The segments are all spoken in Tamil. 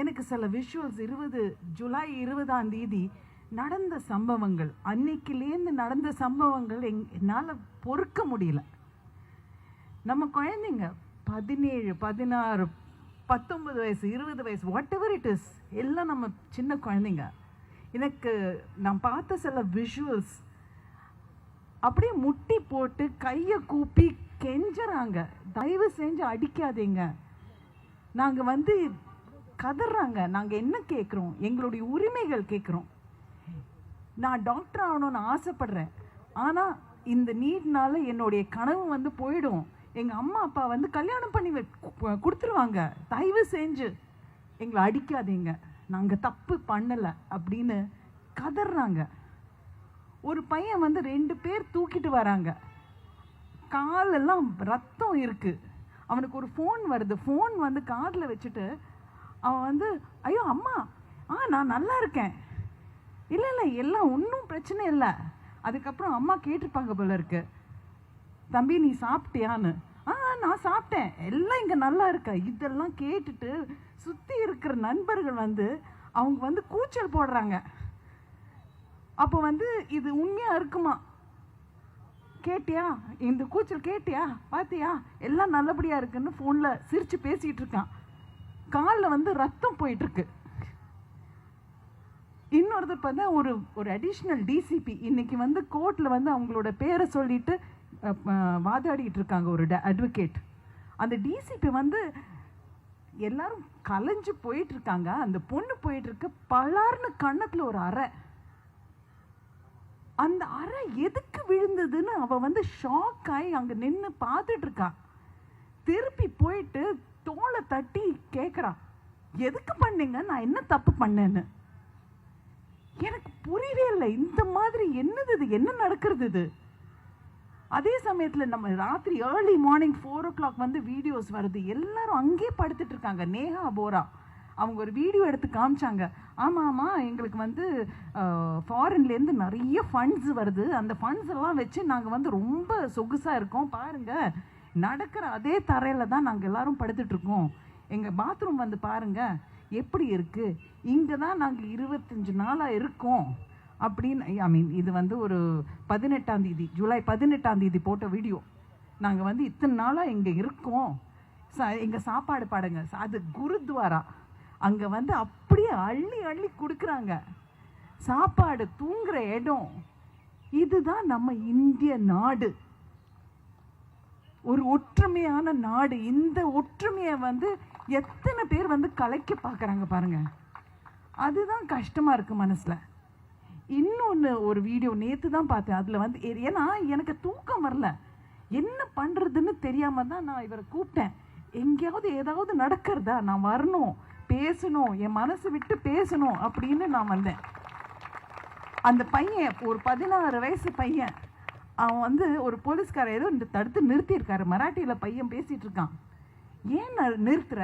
எனக்கு சில விஷுவல்ஸ் ஜூலை 20 நடந்த சம்பவங்கள், அன்னைக்குலேருந்து நடந்த சம்பவங்கள் என்னால் பொறுக்க முடியல. நம்ம குழந்தைங்க 17, 16, 19 வயசு, 20 வயசு, வாட் எவர் இட் இஸ், எல்லாம் நம்ம சின்ன குழந்தைங்க. எனக்கு நான் பார்த்த சில விஷுவல்ஸ் அப்படியே முட்டி போட்டு கையை கூப்பி கெஞ்சுறாங்க, தயவு செஞ்சு அடிக்காதீங்க. நாங்கள் கதறாங்க, நாங்கள் என்ன கேட்குறோம், எங்களுடைய உரிமைகள் கேட்குறோம். நான் டாக்டர் ஆகணும்னு ஆசைப்படுறேன், ஆனால் இந்த நீட்னால என்னுடைய கனவு போயிடும். எங்கள் அம்மா அப்பா கல்யாணம் பண்ணி கொடுத்துருவாங்க, தயவு செஞ்சு எங்களை அடிக்காதீங்க, நாங்கள் தப்பு பண்ணலை அப்படின்னு கதறாங்க. ஒரு பையன் 2 பேர் தூக்கிட்டு வராங்க, காலெல்லாம் ரத்தம் இருக்கு. அவனுக்கு ஒரு ஃபோன் வருது, ஃபோன் காதில் வச்சுட்டு அவன் ஐயோ அம்மா, நான் நல்லா இருக்கேன், இல்லை இல்லை எல்லாம் ஒன்றும் பிரச்சனை இல்லை. அதுக்கப்புறம் அம்மா கேட்டிருப்பாங்க போல இருக்கு, தம்பி நீ சாப்பிட்டியான்னு. நான் சாப்பிட்டேன், எல்லாம் இங்கே நல்லா இருக்க. இதெல்லாம் கேட்டுட்டு சுற்றி இருக்கிற நண்பர்கள் அவங்க கூச்சல் போடுறாங்க. அப்போ இது உண்மையாக இருக்குமா, கேட்டியா இந்த கூச்சல், கேட்டியா பார்த்தியா எல்லாம் நல்லபடியாக இருக்குன்னு ஃபோனில் சிரித்து பேசிகிட்டு இருக்கான். காலில் ரத்தம் போயிட்டுருக்கு. இன்னொருத்தர் பார்த்தா ஒரு அடிஷ்னல் டிசிபி இன்னைக்கு கோர்ட்டில் அவங்களோட பேரை சொல்லிட்டு வாதாடிட்டு இருக்காங்க, ஒரு அட்வொகேட். அந்த டிசிபி எல்லாரும் கலைஞ்சு போயிட்டு இருக்காங்க. அந்த பொண்ணு போயிட்டு இருக்கு, பலார்னு கண்ணத்துல ஒரு அறை. அந்த அறை எதுக்கு விழுந்ததுன்னு அவ ஷாக் ஆகி அங்க நின்று பார்த்துட்டு இருக்கா. திருப்பி போயிட்டு தோலை தட்டி கேட்குறா, எதுக்கு பண்ணீங்க, நான் என்ன தப்பு பண்ணேன்னு. எனக்கு புரியவே இல்லை, இந்த மாதிரி என்னது இது, என்ன நடக்கிறது இது. அதே சமயத்தில் நம்ம ராத்திரி ஏர்லி மார்னிங் 4 o'clock வீடியோஸ் வருது, எல்லாரும் அங்கேயே படுத்துட்டு இருக்காங்க. நேஹா போரா அவங்க ஒரு வீடியோ எடுத்து காமிச்சாங்க. ஆமாம் எங்களுக்கு ஃபாரின்லேருந்து நிறைய ஃபண்ட்ஸ் வருது, அந்த ஃபண்ட்ஸ் எல்லாம் வச்சு நாங்கள் ரொம்ப சொகுசாக இருக்கோம், பாருங்க நடக்கிற அதே தரையில் தான் நாங்கள் எல்லாரும் படுத்துட்ருக்கோம், எங்கள் பாத்ரூம் பாருங்க எப்படி இருக்குது, இங்கே தான் நாங்கள் 25 நாளாக இருக்கோம் அப்படின்னு. இது ஒரு 18ஆம் தேதி, ஜூலை 18ஆம் தேதி போட்ட வீடியோ. நாங்கள் இத்தனை நாளாக இங்கே இருக்கோம், எங்கள் சாப்பாடு பாடுங்க, அது குருத்வாரா, அங்கே அப்படியே அள்ளி அள்ளி கொடுக்குறாங்க சாப்பாடு, தூங்குற இடம். இதுதான் நம்ம இந்திய நாடு, ஒரு ஒற்றுமையான நாடு. இந்த ஒற்றுமையை எத்தனை பேர் கலைக்க பார்க்குறாங்க பாருங்க, அதுதான் கஷ்டமாக இருக்குது மனசில். இன்னொன்று ஒரு வீடியோ நேற்று தான் பார்த்தேன், அதில் ஏன்னா எனக்கு தூக்கம் வரல, என்ன பண்ணுறதுன்னு தெரியாமல் தான் நான் இவரை கூப்பிட்டேன். எங்கேயாவது ஏதாவது நடக்கிறதா, நான் வரணும், பேசணும், என் மனசு விட்டு பேசணும் அப்படின்னு நான் வந்தேன். அந்த பையன் ஒரு 16 வயசு பையன், அவன் ஒரு போலீஸ்கார ஏதோ தடுத்து நிறுத்தியிருக்காரு. மராட்டியில் பையன் பேசிகிட்டு இருக்கான். ஏன் நிறுத்துற,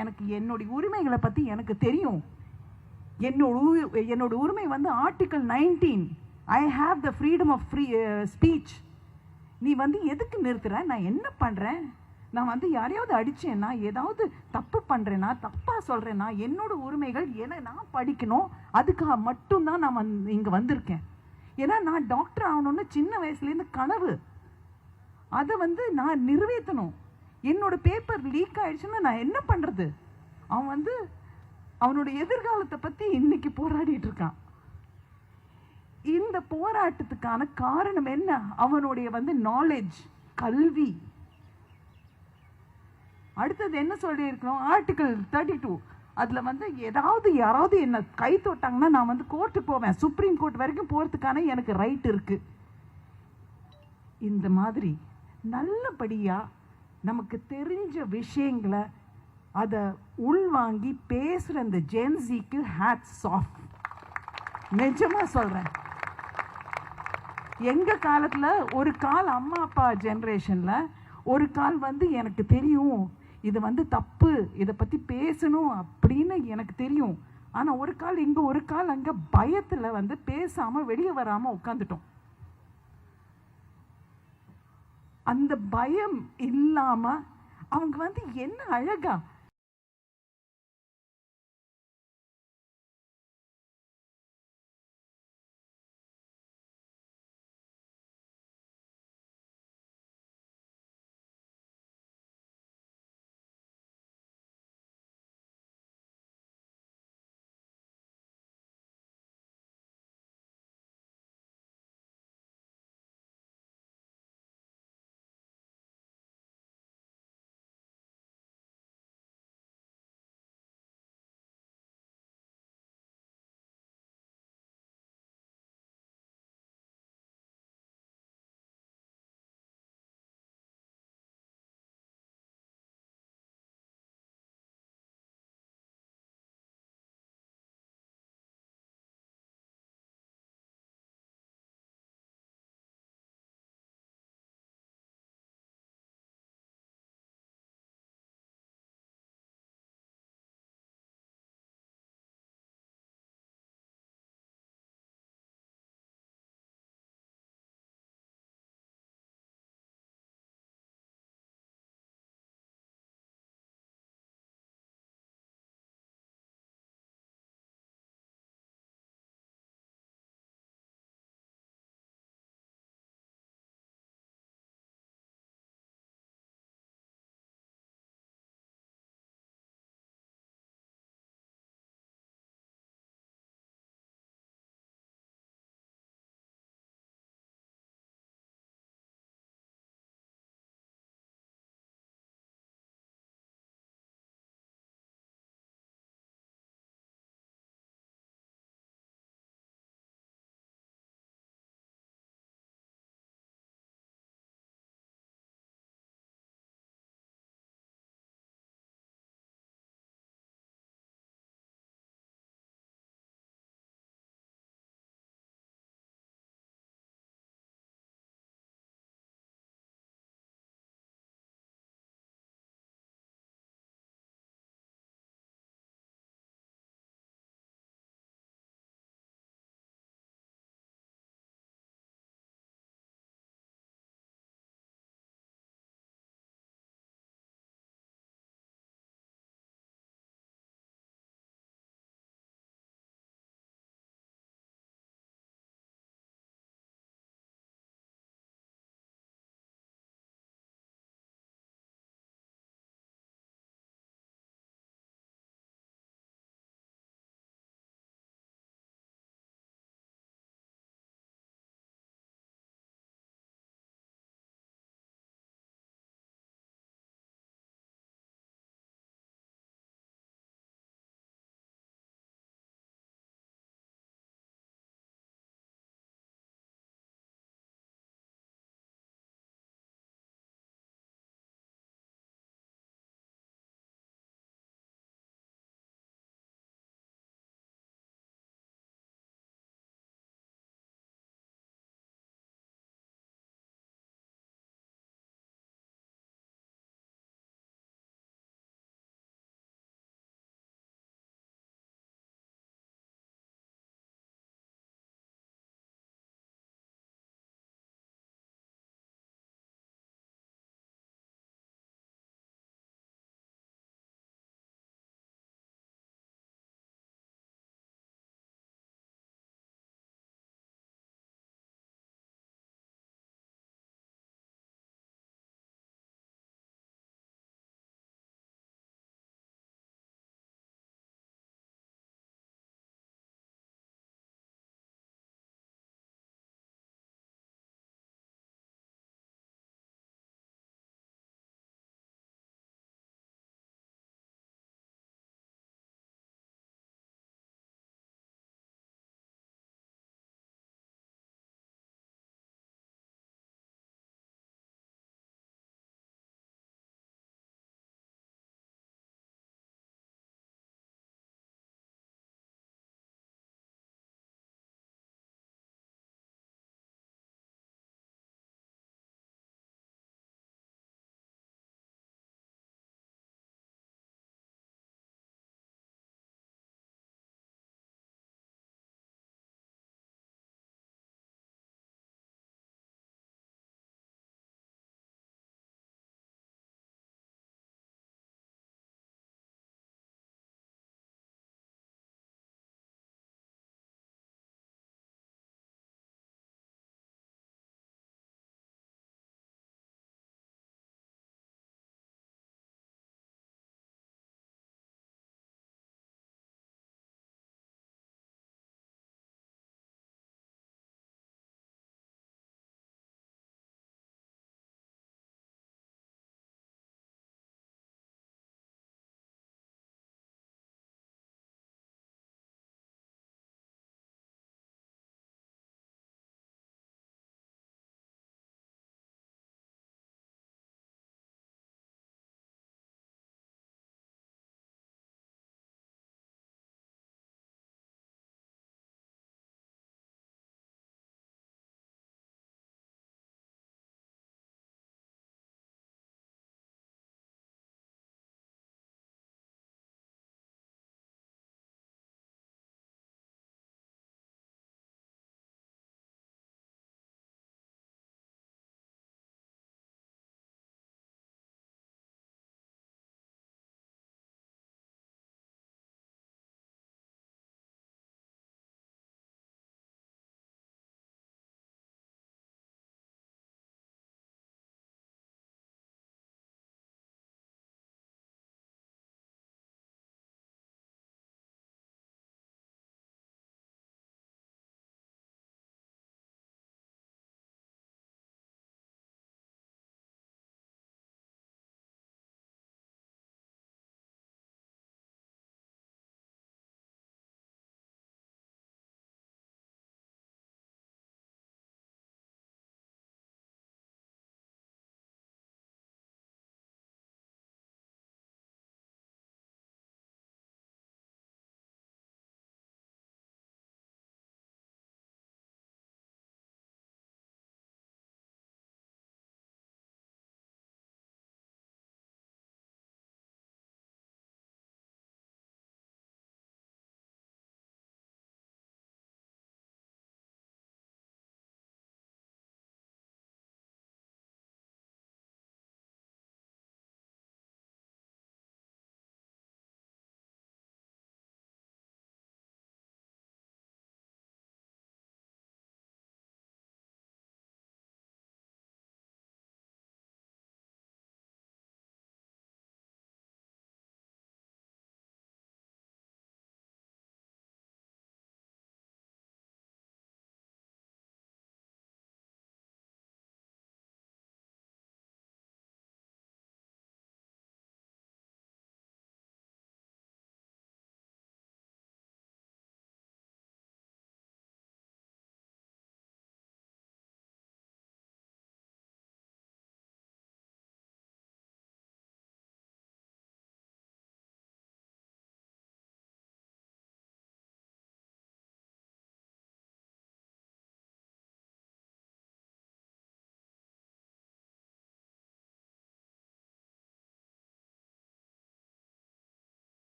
எனக்கு என்னுடைய உரிமைகளை பற்றி எனக்கு தெரியும், என்னோட உரிமை article 19, I have the freedom of speech. நீ எதுக்கு நிறுத்துற, நான் என்ன பண்ணுறேன், நான் யாரையாவது அடித்தேன்னா, ஏதாவது தப்பு பண்ணுறேன்னா, தப்பாக சொல்கிறேன்னா, என்னோட உரிமைகள் நான் படிக்கணும், அதுக்காக மட்டும்தான் நான் இங்கே வந்திருக்கேன். ஏன்னா நான் டாக்டர் ஆகணும்னு சின்ன வயசுலேருந்து கனவு, அதை நான் நிறைவேற்றணும். என்னோட பேப்பர் லீக் ஆயிடுச்சுன்னா நான் என்ன பண்ணுறது. அவன் அவனோட எதிர்காலத்தை பற்றி இன்னைக்கு போராடிட்டு இருக்கான். இந்த போராட்டத்துக்கான காரணம் என்ன, அவனுடைய நாலேஜ், கல்வி. அடுத்தது என்ன சொல்லியிருக்கிறோம், ஆர்டிகல் 32, அதில் ஏதாவது யாராவது என்ன கை தொட்டாங்கன்னா நான் கோர்ட்டுக்கு போவேன், சுப்ரீம் கோர்ட் வரைக்கும் போகிறதுக்கான எனக்கு ரைட் இருக்குது. இந்த மாதிரி நல்லபடியாக நமக்கு தெரிஞ்ச விஷயங்களை அதை உள்வாங்கி பேசுகிற இந்த ஜென்சிக்கு ஹேட்ஸ் ஆஃப். நிஜமாக சொல்கிறேன், எங்கள் காலத்தில் ஒரு கால் அம்மா அப்பா ஜென்ரேஷனில் ஒரு கால் எனக்கு தெரியும், இது தப்பு, இதை பற்றி பேசணும் அப்படின்னு எனக்கு தெரியும். ஆனால் ஒரு கால் இங்கே ஒரு கால் அங்கே பயத்தில் பேசாமல் வெளியே வராமல் உட்காந்துட்டோம். அந்த பயம் இல்லாமல் அவங்க என்ன அழகா